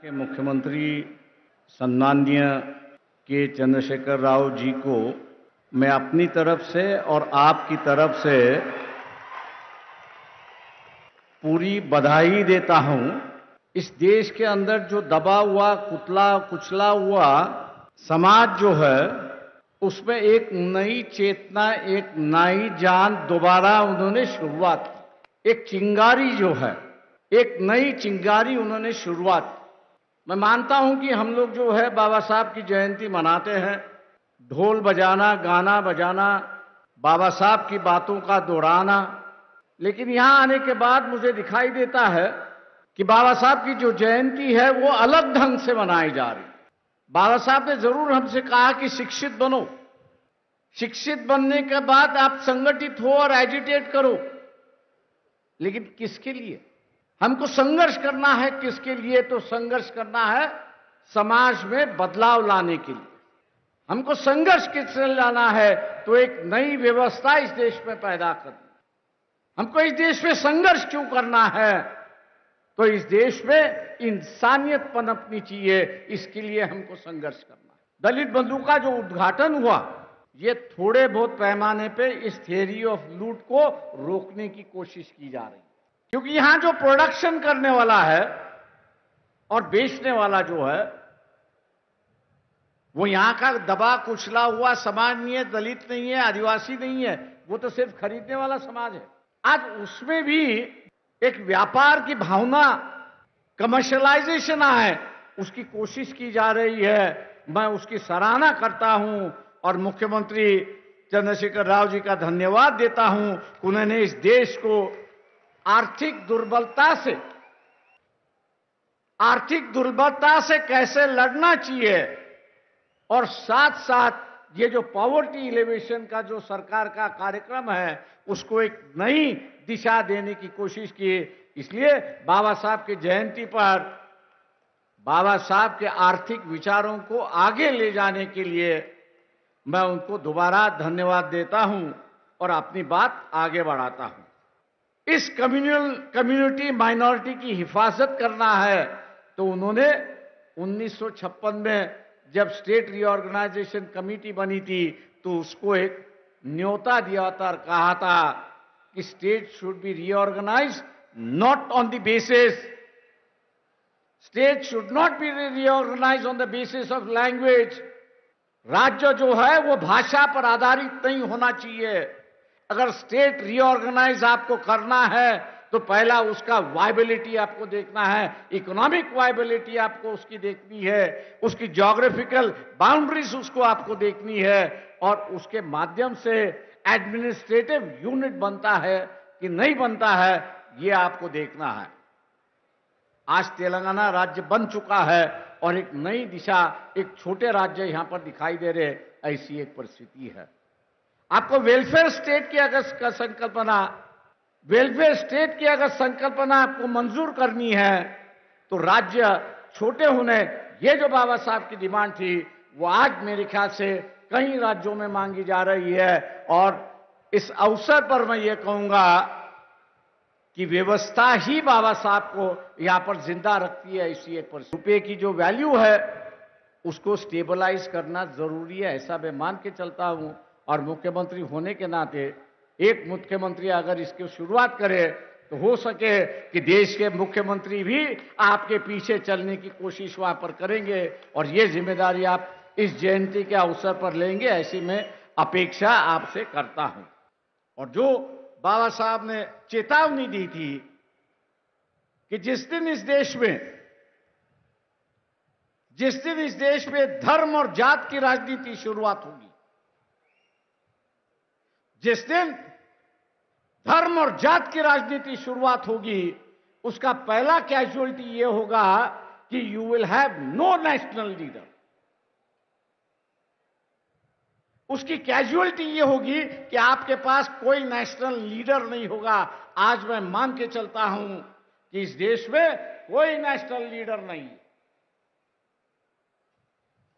के मुख्यमंत्री सम्माननीय के चंद्रशेखर राव जी को मैं अपनी तरफ से और आपकी तरफ से पूरी बधाई देता हूं। इस देश के अंदर जो दबा हुआ, कुचला हुआ समाज जो है, उसमें एक नई चेतना, एक नई जान दोबारा उन्होंने शुरुआत की। एक चिंगारी जो है, एक नई चिंगारी उन्होंने शुरुआत। मैं मानता हूं कि हम लोग जो है बाबा साहब की जयंती मनाते हैं, ढोल बजाना, गाना बजाना, बाबा साहब की बातों का दोहराना, लेकिन यहां आने के बाद मुझे दिखाई देता है कि बाबा साहब की जो जयंती है वो अलग ढंग से मनाई जा रही है। बाबा साहब ने जरूर हमसे कहा कि शिक्षित बनो, शिक्षित बनने के बाद आप संगठित हो और एजिटेट करो, लेकिन किसके लिए? हमको संघर्ष करना है। किसके लिए? तो संघर्ष करना है समाज में बदलाव लाने के लिए। हमको संघर्ष किससे लाना है? तो एक नई व्यवस्था इस देश में पैदा करनी। हमको इस देश में संघर्ष क्यों करना है? तो इस देश में इंसानियत पनपनी चाहिए, इसके लिए हमको संघर्ष करना है। दलित बंधु का जो उद्घाटन हुआ, ये थोड़े बहुत पैमाने पे इस थियरी ऑफ लूट को रोकने की कोशिश की जा रही है, क्योंकि यहां जो प्रोडक्शन करने वाला है और बेचने वाला जो है, वो यहां का दबा कुचला हुआ समाज नहीं है, दलित नहीं है, आदिवासी नहीं है, वो तो सिर्फ खरीदने वाला समाज है। आज उसमें भी एक व्यापार की भावना, कमर्शियलाइजेशन है, उसकी कोशिश की जा रही है। मैं उसकी सराहना करता हूं और मुख्यमंत्री चंद्रशेखर राव जी का धन्यवाद देता हूं कि उन्होंने इस देश को आर्थिक दुर्बलता से कैसे लड़ना चाहिए, और साथ साथ ये जो पॉवर्टी एलिवेशन का जो सरकार का कार्यक्रम है, उसको एक नई दिशा देने की कोशिश की। इसलिए बाबा साहब की जयंती पर बाबा साहब के आर्थिक विचारों को आगे ले जाने के लिए मैं उनको दोबारा धन्यवाद देता हूं और अपनी बात आगे बढ़ाता हूं। इस कम्युनिटी माइनॉरिटी की हिफाजत करना है, तो उन्होंने 1956 में जब स्टेट रीऑर्गेनाइजेशन कमेटी बनी थी, तो उसको एक न्योता दिया था और कहा था कि state should be reorganised not on the basis, state should not be reorganised on the basis of language. राज्य जो है वो भाषा पर आधारित नहीं होना चाहिए। अगर स्टेट रीऑर्गेनाइज आपको करना है, तो पहला उसका वायबिलिटी आपको देखना है, इकोनॉमिक वायबिलिटी आपको उसकी देखनी है, उसकी ज्योग्राफिकल बाउंड्रीज उसको आपको देखनी है, और उसके माध्यम से एडमिनिस्ट्रेटिव यूनिट बनता है कि नहीं बनता है, ये आपको देखना है। आज तेलंगाना राज्य बन चुका है और एक नई दिशा, एक छोटे राज्य यहां पर दिखाई दे रहे, ऐसी एक परिस्थिति है। आपको वेलफेयर स्टेट की अगर संकल्पना आपको मंजूर करनी है, तो राज्य छोटे होने, ये जो बाबा साहब की डिमांड थी, वो आज मेरे ख्याल से कई राज्यों में मांगी जा रही है। और इस अवसर पर मैं ये कहूंगा कि व्यवस्था ही बाबा साहब को यहां पर जिंदा रखती है। ऐसी एक रुपये की जो वैल्यू है, उसको स्टेबलाइज करना जरूरी है, ऐसा मैं मान के चलता हूं। और मुख्यमंत्री होने के नाते एक मुख्यमंत्री अगर इसकी शुरुआत करे, तो हो सके कि देश के मुख्यमंत्री भी आपके पीछे चलने की कोशिश वहां पर करेंगे, और ये जिम्मेदारी आप इस जयंती के अवसर पर लेंगे, ऐसी मैं अपेक्षा आपसे करता हूं। और जो बाबा साहब ने चेतावनी दी थी कि जिस दिन इस देश में धर्म और जात की राजनीति शुरुआत होगी, जिस दिन धर्म और जात की राजनीति शुरुआत होगी, उसका पहला कैजुअलिटी यह होगा कि you will have no national leader. उसकी कैजुअलिटी यह होगी कि आपके पास कोई नेशनल लीडर नहीं होगा। आज मैं मान के चलता हूं कि इस देश में कोई नेशनल लीडर नहीं।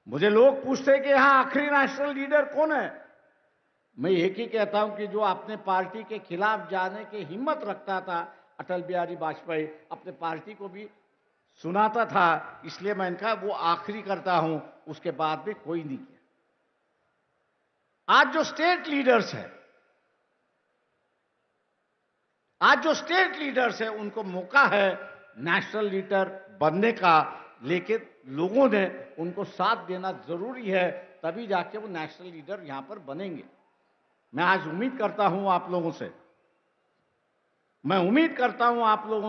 मुझे लोग पूछते हैं कि यहां आखिरी नेशनल लीडर कौन है। मैं एक ही कहता हूं कि जो अपने पार्टी के खिलाफ जाने की हिम्मत रखता था, अटल बिहारी वाजपेयी अपने पार्टी को भी सुनाता था, इसलिए मैंने कहा वो आखिरी करता हूं, उसके बाद भी कोई नहीं किया। आज जो स्टेट लीडर्स है उनको मौका है नेशनल लीडर बनने का, लेकिन लोगों ने उनको साथ देना जरूरी है, तभी जाके वो नेशनल लीडर यहां पर बनेंगे। मैं आज उम्मीद करता हूं आप लोगों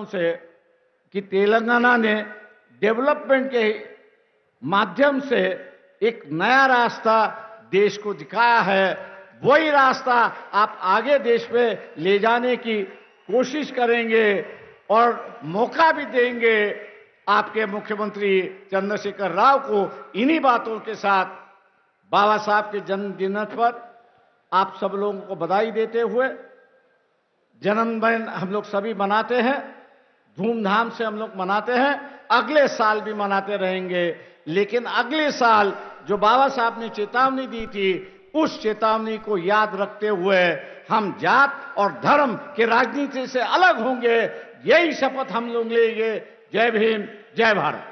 से कि तेलंगाना ने डेवलपमेंट के माध्यम से एक नया रास्ता देश को दिखाया है। वही रास्ता आप आगे देश में ले जाने की कोशिश करेंगे और मौका भी देंगे आपके मुख्यमंत्री चंद्रशेखर राव को। इन्हीं बातों के साथ बाबा साहब के जन्मदिन पर आप सब लोगों को बधाई देते हुए, जन्मदिन हम लोग सभी मनाते हैं, धूमधाम से हम लोग मनाते हैं, अगले साल भी मनाते रहेंगे। लेकिन अगले साल जो बाबा साहब ने चेतावनी दी थी, उस चेतावनी को याद रखते हुए हम जात और धर्म के राजनीति से अलग होंगे, यही शपथ हम लोग लेंगे। जय भीम, जय भारत।